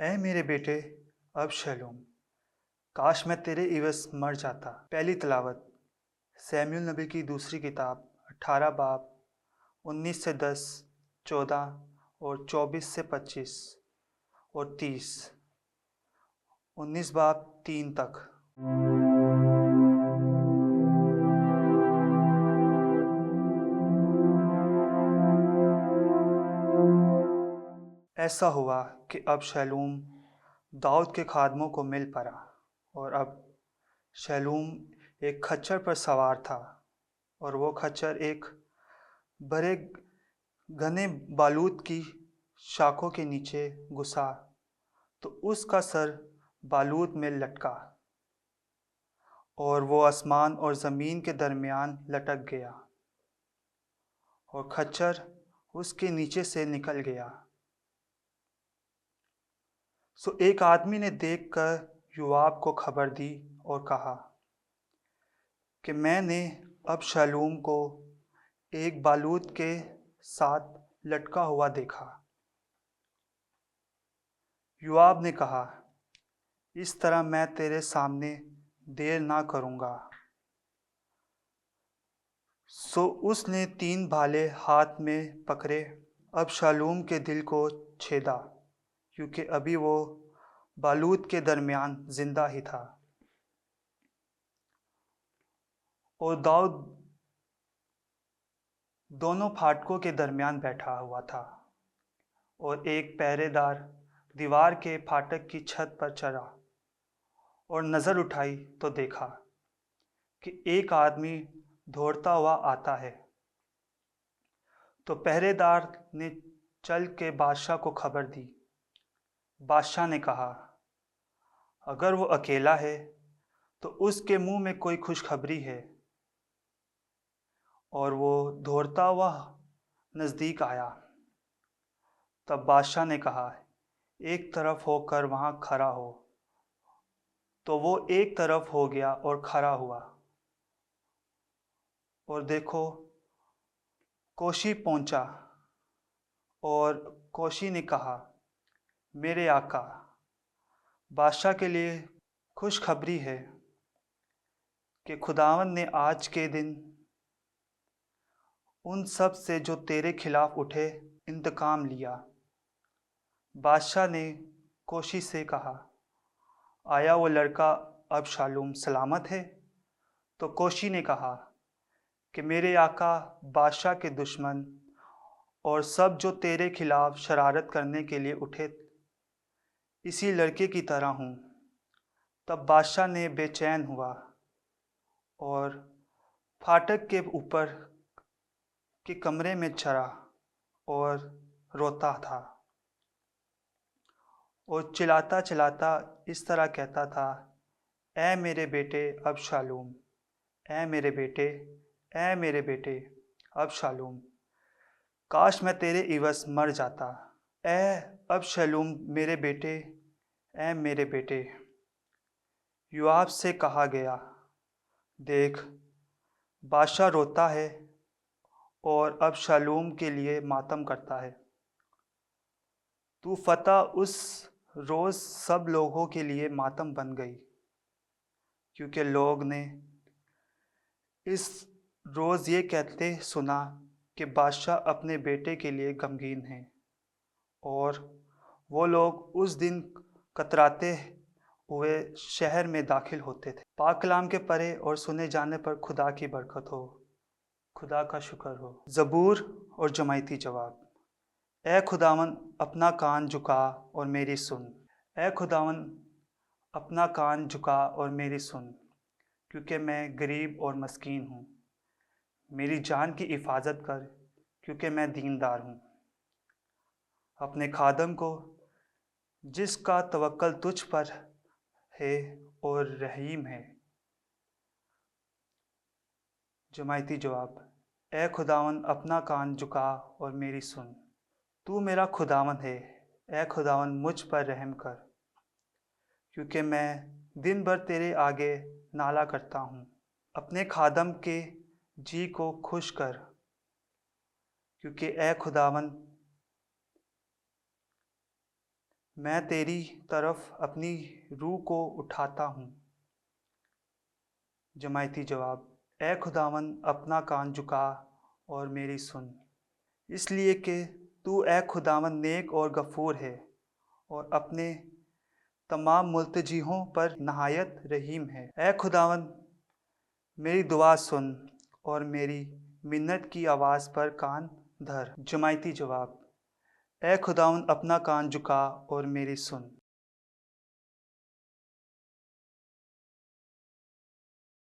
ऐ मेरे बेटे अबशलोम, काश मैं तेरे इवज़ मर जाता। पहली तिलावत शमूएल नबी की दूसरी किताब 18 बाब 19 से 10, 14 और 24 से 25 और 30, 19 बाब 3 तक। ऐसा हुआ कि अबशलोम दाऊद के खादमों को मिल पड़ा, और अब शलूम एक खच्चर पर सवार था, और वो खच्चर एक बड़े घने बालूत की शाखों के नीचे घुसा, तो उसका सर बालूत में लटका, और वो आसमान और ज़मीन के दरमियान लटक गया, और खच्चर उसके नीचे से निकल गया। सो एक आदमी ने देखकर योआब को खबर दी और कहा कि मैंने अबशलोम को एक बालूत के साथ लटका हुआ देखा। योआब ने कहा, इस तरह मैं तेरे सामने देर ना करूँगा। सो उसने 3 भाले हाथ में पकड़े, अबशलोम के दिल को छेदा, क्योंकि अभी वो बालूत के दरमियान जिंदा ही था। और दाऊद दोनों फाटकों के दरमियान बैठा हुआ था, और एक पहरेदार दीवार के फाटक की छत पर चढ़ा और नज़र उठाई तो देखा कि एक आदमी दौड़ता हुआ आता है। तो पहरेदार ने चल के बादशाह को खबर दी। बादशाह ने कहा, अगर वो अकेला है तो उसके मुंह में कोई खुशखबरी है। और वो दौड़ता हुआ नज़दीक आया। तब बादशाह ने कहा, एक तरफ होकर वहाँ खड़ा हो। तो वो एक तरफ हो गया और खड़ा हुआ। और देखो, कोशी पहुंचा, और कोशी ने कहा, मेरे आका, बादशाह के लिए खुशखबरी है कि खुदावंद ने आज के दिन उन सब से जो तेरे खिलाफ उठे इंतकाम लिया। बादशाह ने कोशी से कहा, आया वो लड़का अबशालोम सलामत है? तो कोशी ने कहा कि मेरे आका बादशाह के दुश्मन और सब जो तेरे खिलाफ शरारत करने के लिए उठे इसी लड़के की तरह हूँ। तब बादशाह ने बेचैन हुआ और फाटक के ऊपर के कमरे में चढ़ा और रोता था, और चिल्लाता चिल्लाता इस तरह कहता था, ऐ मेरे बेटे अबशालोम, ऐ मेरे बेटे, ऐ मेरे बेटे अबशालोम, काश मैं तेरे इवज़ मर जाता। ऐ अबशालोम मेरे बेटे, ऐ मेरे बेटे। योआब से कहा गया, देख, बादशाह रोता है और अबशालोम के लिए मातम करता है। तू फतह उस रोज़ सब लोगों के लिए मातम बन गई, क्योंकि लोग ने इस रोज़ ये कहते सुना कि बादशाह अपने बेटे के लिए गमगीन है। और वो लोग उस दिन कतराते हुए शहर में दाखिल होते थे। पाक कलाम के पढ़े और सुने जाने पर खुदा की बरकत हो, खुदा का शुक्र हो। ज़बूर और जमायती जवाब। ए खुदावन, अपना कान झुका और मेरी सुन। ए खुदावन, अपना कान झुका और मेरी सुन, क्योंकि मैं गरीब और मस्कीन हूँ। मेरी जान की हिफाजत कर, क्योंकि मैं दीनदार हूँ। अपने खादम को जिसका तवक्कल तुझ पर है और रहीम है। जमायती जवाब। ए खुदावन, अपना कान झुका और मेरी सुन। तू मेरा खुदावन है, ए खुदावन मुझ पर रहम कर, क्योंकि मैं दिन भर तेरे आगे नाला करता हूँ। अपने खादम के जी को खुश कर, क्योंकि ए खुदावन मैं तेरी तरफ अपनी रूह को उठाता हूँ। जमायती जवाब, ए खुदावन अपना कान झुका और मेरी सुन, इसलिए कि तू ए खुदावन नेक और गफूर है और अपने तमाम मुल्तजीहों पर नहायत रहीम है। ए खुदावन मेरी दुआ सुन और मेरी मिन्नत की आवाज़ पर कान धर। जमायती जवाब, ए खुदावन अपना कान झुका और मेरी सुन।